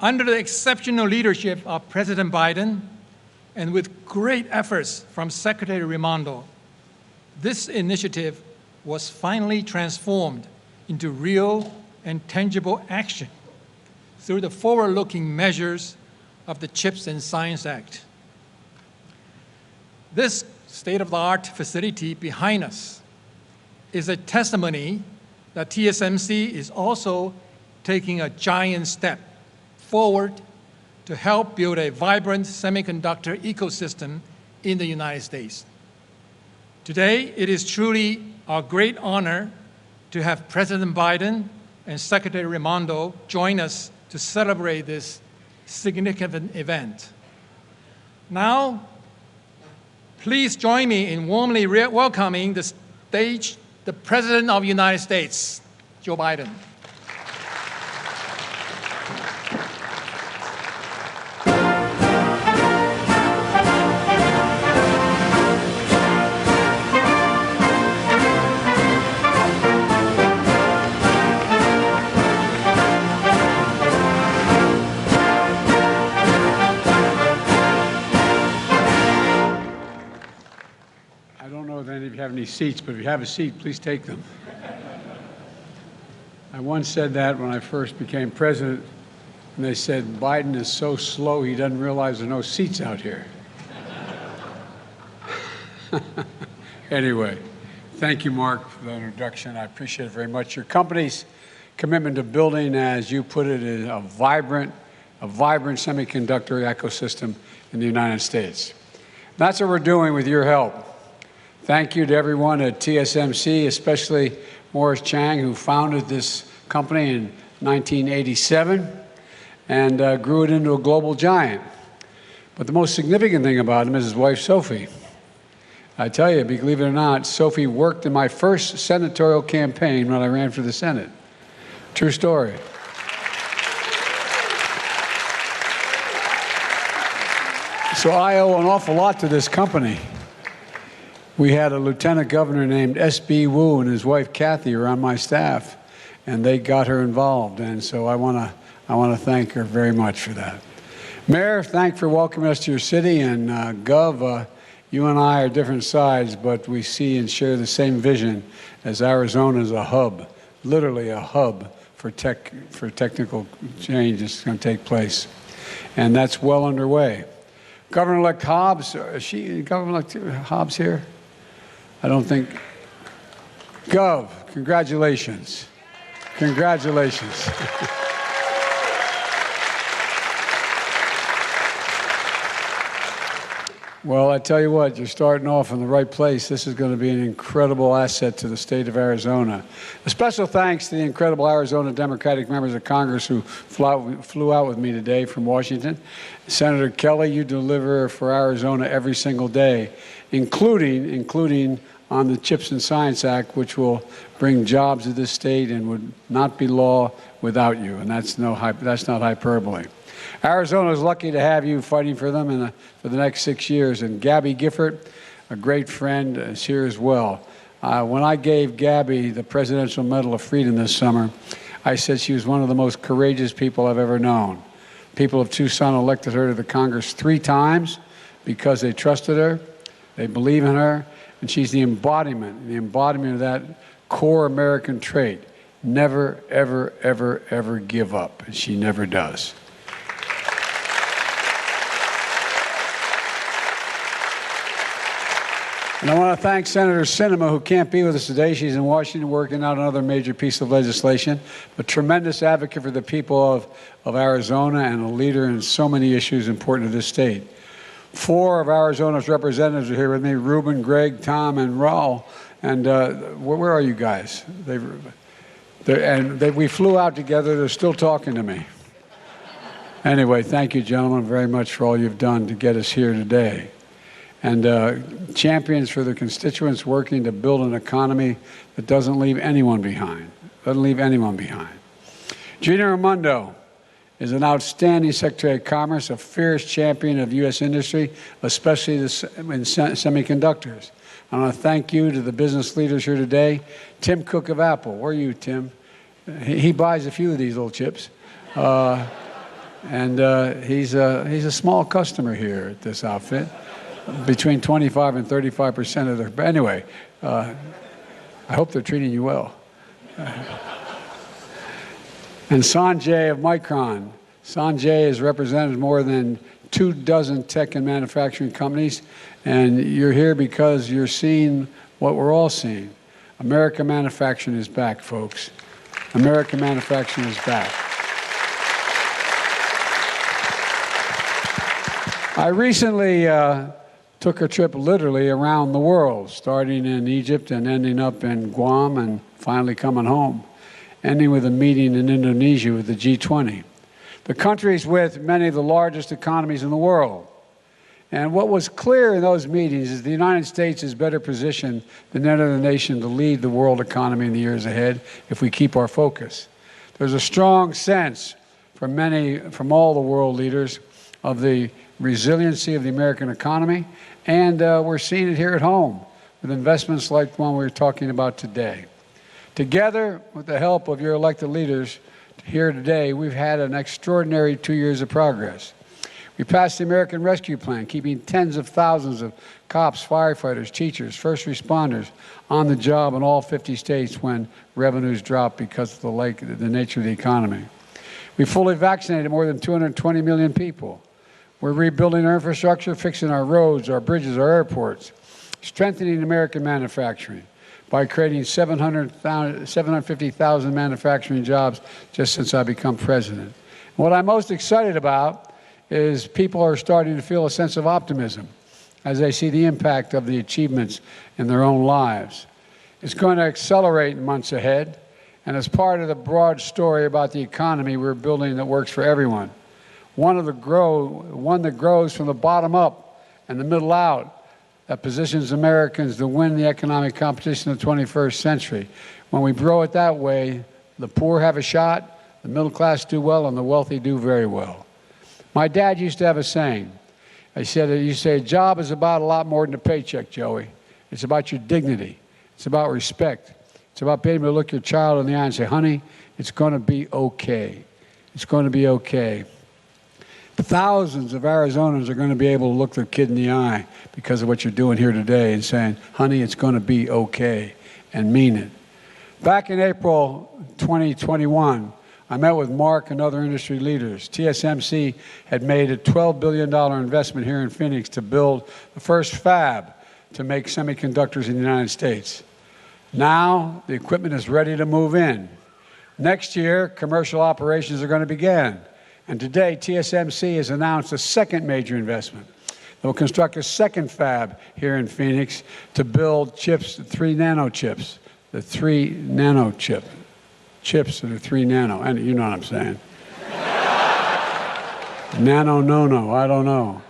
Under the exceptional leadership of President Biden, and with great efforts from Secretary Raimondo, this initiative was finally transformed into real and tangible action through the forward-looking measures of the CHIPS and Science Act. This state-of-the-art facility behind us is a testimony that TSMC is also taking a giant step forward to help build a vibrant semiconductor ecosystem in the United States. Today, it is truly our great honor to have President Biden and Secretary Raimondo join us to celebrate this significant event. Now, please join me in warmly welcoming the stage the President of the United States, Joe Biden. I don't know if any of you have any seats, but if you have a seat, please take them. I once said that when I first became president, and they said, Biden is so slow he doesn't realize there are no seats out here. Anyway, thank you, Mark, for the introduction. I appreciate it very much. Your company's commitment to building, as you put it, is a vibrant semiconductor ecosystem in the United States. That's what we're doing with your help. Thank you to everyone at TSMC, especially Morris Chang, who founded this company in 1987 and grew it into a global giant. But the most significant thing about him is his wife, Sophie. I tell you, believe it or not, Sophie worked in my first senatorial campaign when I ran for the Senate. True story. So I owe an awful lot to this company. We had a lieutenant governor named S.B. Wu and his wife Kathy were on my staff, and they got her involved. And so I want to thank her very much for that. Mayor, thanks for welcoming us to your city, and Gov, you and I are different sides, but we see and share the same vision as Arizona is a hub, literally a hub for technical change that's going to take place, and that's well underway. Governor-elect Hobbs, is Governor-elect Hobbs here? I don't think. Gov, congratulations. Congratulations. Well, I tell you what, you're starting off in the right place. This is going to be an incredible asset to the state of Arizona. A special thanks to the incredible Arizona Democratic members of Congress who flew out with me today from Washington. Senator Kelly, you deliver for Arizona every single day, including on the CHIPS and Science Act, which will bring jobs to this state and would not be law without you, and that's not hyperbole. Arizona is lucky to have you fighting for them for the next 6 years. And Gabby Gifford, a great friend, is here as well. When I gave Gabby the Presidential Medal of Freedom this summer, I said she was one of the most courageous people I've ever known. People of Tucson elected her to the Congress 3 times because they trusted her, they believe in her, and she's the embodiment of that core American trait. Never, ever, ever, ever give up, and she never does. And I want to thank Senator Sinema, who can't be with us today. She's in Washington working out another major piece of legislation. A tremendous advocate for the people of Arizona and a leader in so many issues important to this state. 4 of Arizona's representatives are here with me, Ruben, Greg, Tom, and Raul. And where are you guys? We flew out together. They're still talking to me. Anyway, thank you, gentlemen, very much for all you've done to get us here today. And champions for their constituents working to build an economy that doesn't leave anyone behind. Gina Raimondo is an outstanding Secretary of Commerce, a fierce champion of U.S. industry, especially in semiconductors. I want to thank you to the business leaders here today. Tim Cook of Apple, where are you, Tim? He buys a few of these little chips. And he's a small customer here at this outfit, between 25 and 35% of their. But anyway, I hope they're treating you well. And Sanjay of Micron. Sanjay has represented more than 24 tech and manufacturing companies, and you're here because you're seeing what we're all seeing. American manufacturing is back, folks. American manufacturing is back. I recently took a trip literally around the world, starting in Egypt and ending up in Guam and finally coming home, ending with a meeting in Indonesia with the G20. The countries with many of the largest economies in the world. And what was clear in those meetings is the United States is better positioned than any other nation to lead the world economy in the years ahead if we keep our focus. There's a strong sense from all the world leaders of the resiliency of the American economy, and we're seeing it here at home with investments like the one we're talking about today. Together, with the help of your elected leaders here today, we've had an extraordinary 2 years of progress. We passed the American Rescue Plan, keeping tens of thousands of cops, firefighters, teachers, first responders on the job in all 50 states when revenues dropped because of the nature of the economy. We fully vaccinated more than 220 million people. We're rebuilding our infrastructure, fixing our roads, our bridges, our airports, strengthening American manufacturing by creating 750,000 manufacturing jobs just since I become president. And what I'm most excited about is people are starting to feel a sense of optimism as they see the impact of the achievements in their own lives. It's going to accelerate in months ahead, and as part of the broad story about the economy we're building that works for everyone. One that grows from the bottom up and the middle out, that positions Americans to win the economic competition of the 21st century. When we grow it that way, the poor have a shot, the middle class do well, and the wealthy do very well. My dad used to have a saying. He said, you say, a job is about a lot more than a paycheck, Joey. It's about your dignity. It's about respect. It's about being able to look your child in the eye and say, honey, it's going to be okay. It's going to be okay. Thousands of Arizonans are going to be able to look their kid in the eye because of what you're doing here today and saying, honey, it's going to be okay, and mean it. Back in April 2021, I met with Mark and other industry leaders. TSMC had made a $12 billion investment here in Phoenix to build the first fab to make semiconductors in the United States. Now, the equipment is ready to move in. Next year, commercial operations are going to begin. And today, TSMC has announced a second major investment. They'll construct a second fab here in Phoenix to build chips, 3 nano chips, the 3 nano chips that are 3 nano, and you know what I'm saying. Nano, no, I don't know.